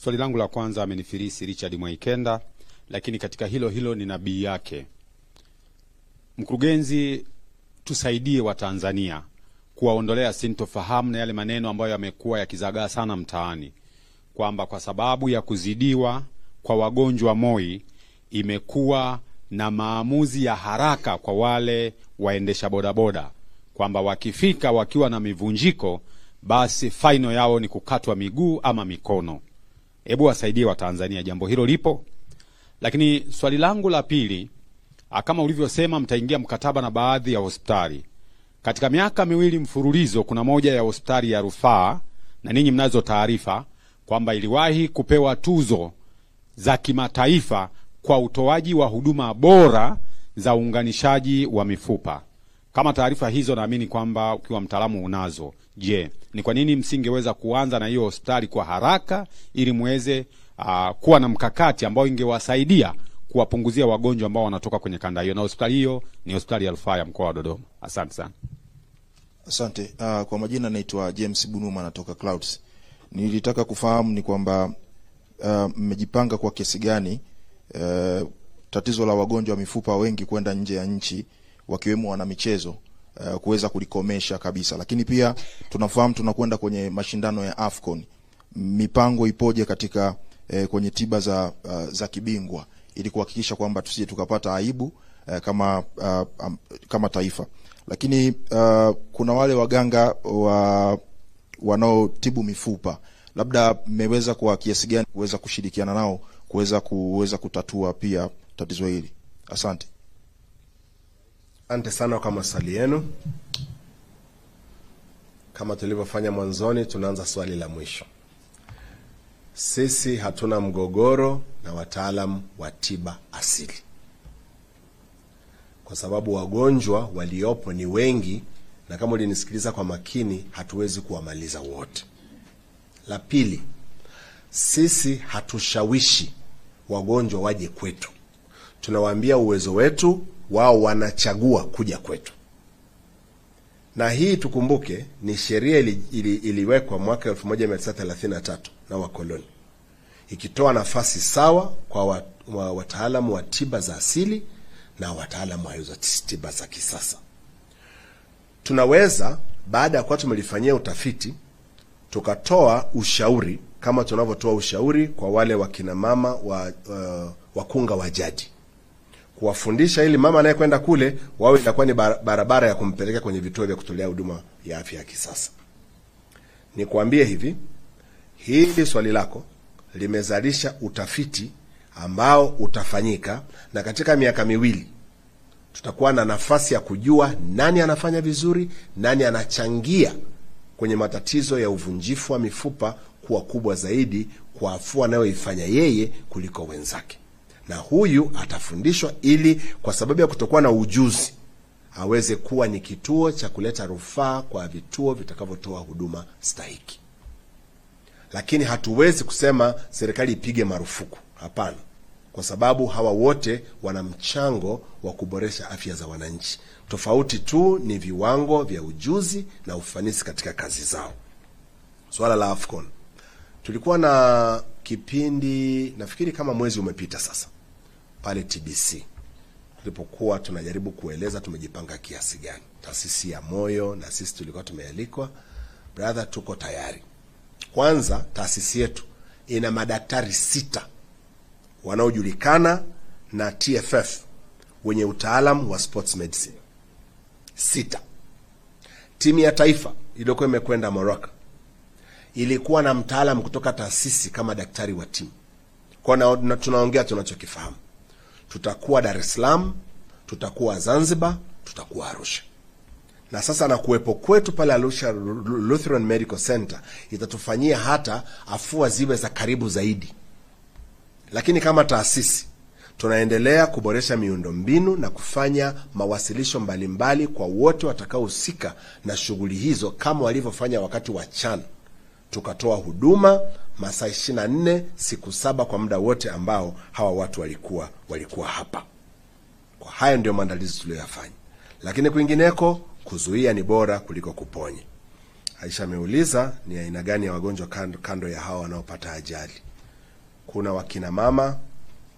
Swali langu la kwanza amenifilisi Richard Mwaikenda, lakini katika hilo hilo ni nabii yake. Mkurugenzi, tusaidie Watanzania kuwaondolea sintofahamu na yale maneno ambayo yamekuwa yakizagaa sana mtaani, kwamba kwa sababu ya kuzidiwa kwa wagonjwa MOI imekuwa na maamuzi ya haraka kwa wale waendesha bodaboda, kwamba wakifika wakiwa na mivunjiko basi faino yao ni kukatwa miguu ama mikono. Hebu wasaidie Watanzania, jambo hilo lipo. Lakini swali langu la pili, kama ulivyosema mtaingia mkataba na baadhi ya hospitali. Katika miaka miwili mfululizo kuna moja ya hospitali ya rufaa, na ninyi mnazo taarifa kwamba iliwahi kupewa tuzo za kimataifa kwa utoaji wa huduma bora za uunganishaji wa mifupa. Kama taarifa hizo naamini kwamba ukiwa mtaalamu unazo, je, ni kwa nini msingeweza kuanza na hiyo hospitali kwa haraka ili muweze kuwa na mkakati ambao ingewasaidia kuwapunguzia wagonjwa ambao wanatoka kwenye kanda hiyo? Na hospitali hiyo ni hospitali ya rufaa ya mkoa wa Dodoma. Asante sana. Asante. Kwa majina naitwa James Bunuma, natoka Clouds. Nilitaka kufahamu ni kwamba mmejipanga kwa kiasi gani tatizo la wagonjwa wa mifupa wengi kwenda nje ya nchi wakiwemo wana michezo kuweza kulikomesha kabisa. Lakini pia tunafahamu tunakwenda kwenye mashindano ya AFCON. Mipango ipoje katika kwenye tiba za kibingwa ili kuhakikisha kwamba tusije tukapata aibu kama taifa. Lakini kuna wale waganga wanaotibu mifupa, labda mmeweza kwa kiasi gani kuweza kushirikiana nao kuweza kutatua pia tatizo hili? Asante. Asante sana kwa maswali yenu. Kama tulivyofanya mwanzoni, tunaanza swali la mwisho. Sisi hatuna mgogoro na wataalamu wa tiba asili, kwa sababu wagonjwa waliopo ni wengi, na kama ulinisikiliza kwa makini, hatuwezi kuwamaliza wote. La pili, sisi hatushawishi wagonjwa waje kwetu. Tunawaambia uwezo wetu, wao wanachagua kuja kwetu. Na hii tukumbuke ni sheria iliwekwa mwaka 1933 na wakoloni, ikitoa nafasi sawa kwa wataalamu wa tiba za asili na wataalamu wa tiba za kisasa. Tunaweza baada ya kuwa tumelifanyia utafiti tukatoa ushauri kama tunavyotoa ushauri kwa wale wakina mama wakunga wa jadi, kuwafundisha ili mama anayekwenda kule wawe itakuwa ni barabara ya kumpeleka kwenye vituo vya kutolea huduma ya afya ya kisasa. Nikwambie hivi, hili swali lako limezalisha utafiti ambao utafanyika, na katika miaka miwili tutakuwa na nafasi ya kujua nani anafanya vizuri, nani anachangia kwenye matatizo ya uvunjifu wa mifupa kuwa kubwa zaidi kwa afua anayoifanya yeye kuliko wenzake. Na huyu atafundishwa ili kwa sababu ya kutokuwa na ujuzi aweze kuwa ni kituo cha kuleta rufaa kwa vituo vitakavyotoa huduma stahiki. Lakini hatuwezi kusema serikali ipige marufuku, hapana, kwa sababu hawa wote wana mchango wa kuboresha afya za wananchi. Tofauti tu ni viwango vya ujuzi na ufanisi katika kazi zao. Swala la AFCON, tulikuwa na kipindi nafikiri kama mwezi umepita sasa pale TBC, tulipokuwa tunajaribu kueleza tumejipanga kiasi gani. Taasisi ya moyo na sisi tulikuwa tumealikwa. Brother, tuko tayari. Kwanza, taasisi yetu ina madaktari 6 wanaojulikana na TFF wenye utaalamu wa sports medicine 6. Timu ya taifa iliyokuwa imekwenda Morocco ilikuwa na mtaalamu kutoka taasisi kama daktari wa timu. Kwa tunaongea tunachokifahamu. Tutakuwa Dar es Salaam, tutakuwa Zanzibar, tutakuwa Arusha. Na sasa na kuwepo kwetu pale Arusha Lutheran Medical Center itatufanyia hata afua ziwe za karibu zaidi. Lakini kama taasisi tunaendelea kuboresha miundombinu na kufanya mawasilisho mbalimbali kwa wote watakaohusika na shughuli hizo, kama walivyofanya wakati wa CHAN. Tukatoa huduma masaa 24 siku 7 kwa muda wote ambao hawa watu walikuwa hapa. Kwa haya ndio maandalizi tuliyofanya. Lakini kwingineko, kuzuia ni bora kuliko kuponya. Aisha ameuliza ni aina gani ya wagonjwa kando ya hawa wanaopata ajali. kuna wakina mama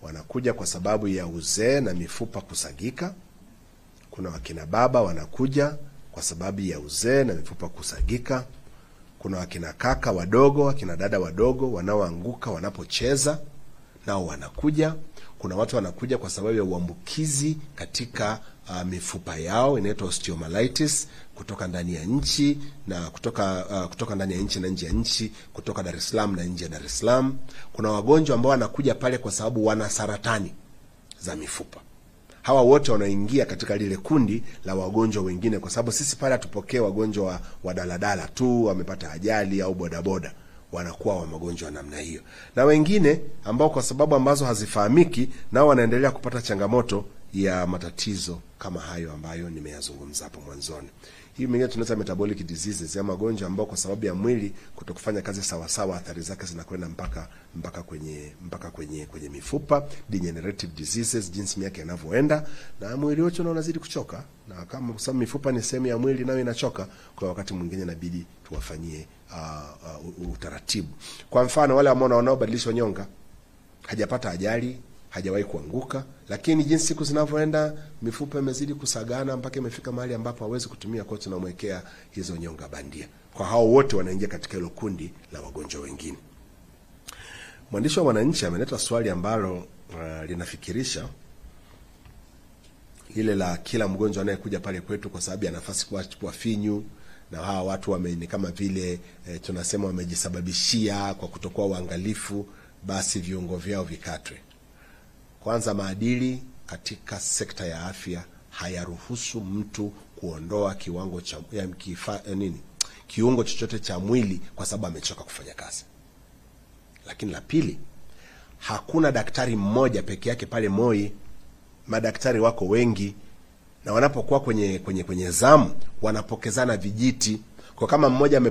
wanakuja kwa sababu ya uzee na mifupa kusagika. Kuna wakina baba wanakuja kwa sababu ya uzee na mifupa kusagika. Kuna wakina kaka wadogo, wakina dada wadogo wanaoanguka wanapocheza, nao wanakuja. Kuna watu wanakuja kwa sababu ya uambukizi katika mifupa yao, inaitwa osteomyelitis, kutoka ndani ya nchi na kutoka ndani ya nchi na nje ya nchi, kutoka Dar es Salaam na nje ya Dar es Salaam. Kuna wagonjwa ambao wanakuja pale kwa sababu wana saratani za mifupa. Hawa wote wanaingia katika lile kundi la wagonjwa wengine, kwa sababu sisi pale hatupokee wagonjwa wa daladala tu, wamepata ajali au bodaboda, wanakuwa wa magonjwa namna hiyo. Na wengine ambao kwa sababu ambazo hazifahamiki, nao wanaendelea kupata changamoto ya matatizo kama hayo ambayo nimeyazungumza hapo mwanzoni. Hii mengine tunaita metabolic diseases, ya magonjwa ambao kwa sababu ya mwili kutokufanya kazi sawa sawa, athari zake zinakwenda mpaka kwenye mifupa, degenerative diseases, jinsi miaka inavyoenda, na mwili wote unazidi kuchoka. Na kama kwa sababu mifupa ni sehemu ya mwili, nayo inachoka, kwa wakati mwingine inabidi tuwafanyie utaratibu. Kwa mfano, wale ambao wanaobadilishwa nyonga, hajapata ajali, hajawahi kuanguka, lakini jinsi siku zinavyoenda mifupa imezidi kusagana mpaka imefika mahali ambapo hawezi kutumia kote, tunamwekea hizo nyonga bandia. Kwa hao wote wanaingia katika hilo kundi la wagonjwa wengine. Mwandishi wa Mwananchi ameleta swali ambalo linafikirisha, ile la kila mgonjwa anayekuja pale kwetu kwa sababu ya nafasi kwa finyu, na hawa watu ni kama vile tunasema wamejisababishia kwa kutokuwa uangalifu, basi viungo vyao vikatwe. Kwanza, maadili katika sekta ya afya hayaruhusu mtu kuondoa kiungo chochote cha mwili kwa sababu amechoka kufanya kazi. Lakini la pili, hakuna daktari mmoja peke yake pale Moi. Madaktari wako wengi, na wanapokuwa kwenye zamu wanapokezana vijiti. Kwa kama mmoja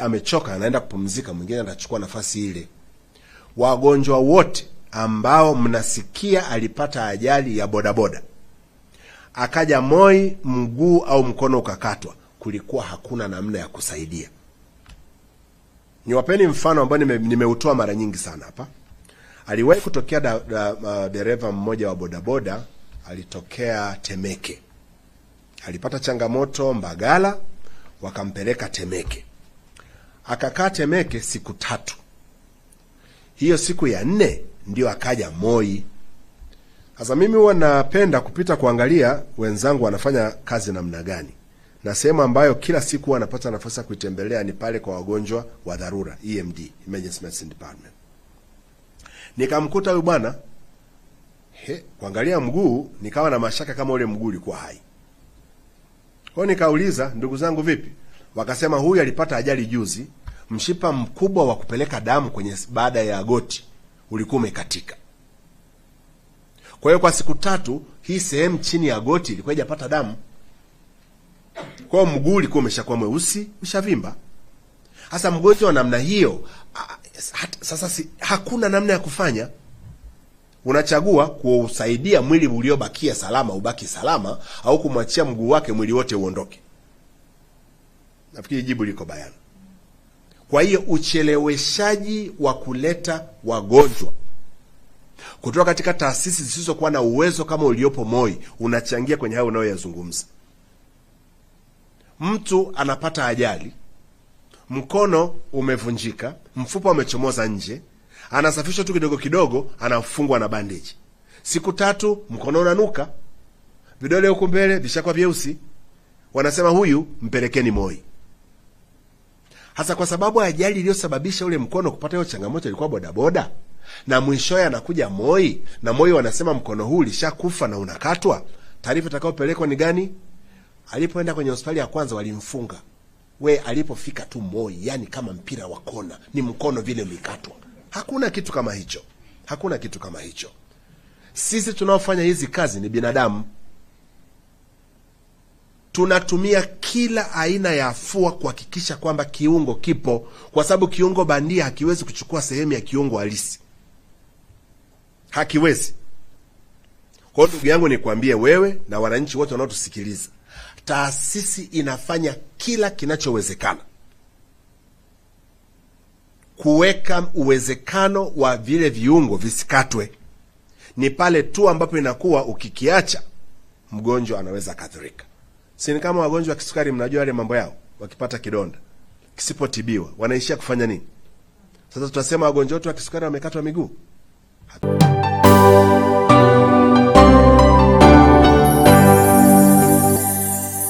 amechoka, anaenda kupumzika, mwingine anachukua nafasi ile. Wagonjwa wote ambao mnasikia alipata ajali ya bodaboda, akaja Moi, mguu au mkono ukakatwa, kulikuwa hakuna namna ya kusaidia. Niwapeni mfano ambao nimeutoa mara nyingi sana hapa. Aliwahi kutokea dereva mmoja wa bodaboda, alitokea Temeke. Alipata changamoto Mbagala, wakampeleka Temeke. Akakaa Temeke siku 3. Hiyo siku ya 4 ndio akaja Moi. Sasa mimi huwa napenda kupita kuangalia wenzangu wanafanya kazi namna gani. Na sehemu ambayo kila siku wanapata nafasi ya kuitembelea ni pale kwa wagonjwa wa dharura, EMD, Emergency Medicine Department. Nikamkuta huyu bwana, kuangalia mguu, nikawa na mashaka kama ule mguu ulikuwa hai. Kwa nikauliza, ndugu zangu vipi? Wakasema huyu alipata ajali juzi, mshipa mkubwa wa kupeleka damu kwenye baada ya goti ulikuwa umekatika. Kwa hiyo kwa siku 3 hii sehemu chini ya goti ilikuwa haijapata damu. Kwa mguu ulikuwa umeshakuwa mweusi, umeshavimba. Sasa mgonjwa wa namna hiyo, sasa hakuna namna ya kufanya. Unachagua kuusaidia mwili uliobakia salama ubaki salama, au kumwachia mguu wake mwili wote uondoke. Nafikiri jibu liko bayana. Kwa hiyo ucheleweshaji wa kuleta wagonjwa kutoka katika taasisi zisizokuwa na uwezo kama uliopo Moi unachangia kwenye hayo unayoyazungumza. Mtu anapata ajali, mkono umevunjika, mfupa umechomoza nje, anasafishwa tu kidogo kidogo, anafungwa na bandage. Siku 3 mkono unanuka, vidole huko mbele vishakuwa vyeusi. Wanasema huyu mpelekeni Moi. Hasa kwa sababu ajali iliyosababisha ule mkono kupata hiyo changamoto ilikuwa bodaboda, na mwishowe anakuja Moi, na Moi wanasema mkono huu ulishakufa na unakatwa. Taarifa itakayopelekwa ni gani? Alipoenda kwenye hospitali ya kwanza walimfunga. Alipofika tu Moi, yani kama mpira wa kona, ni mkono vile ulikatwa. Hakuna kitu kama hicho. Hakuna kitu kama hicho. Sisi tunaofanya hizi kazi ni binadamu. Tunatumia kila aina ya afua kuhakikisha kwamba kiungo kipo, kwa sababu kiungo bandia hakiwezi kuchukua sehemu ya kiungo halisi. Hakiwezi. Kwa ndugu yangu nikwambie wewe na wananchi wote wanaotusikiliza, taasisi inafanya kila kinachowezekana kuweka uwezekano wa vile viungo visikatwe. Ni pale tu ambapo inakuwa ukikiacha mgonjwa anaweza akaathirika. Si ni kama wagonjwa wa kisukari, mnajua yale mambo yao, wakipata kidonda kisipotibiwa wanaishia kufanya nini? Sasa tutasema wagonjwa wote wa kisukari wamekatwa miguu?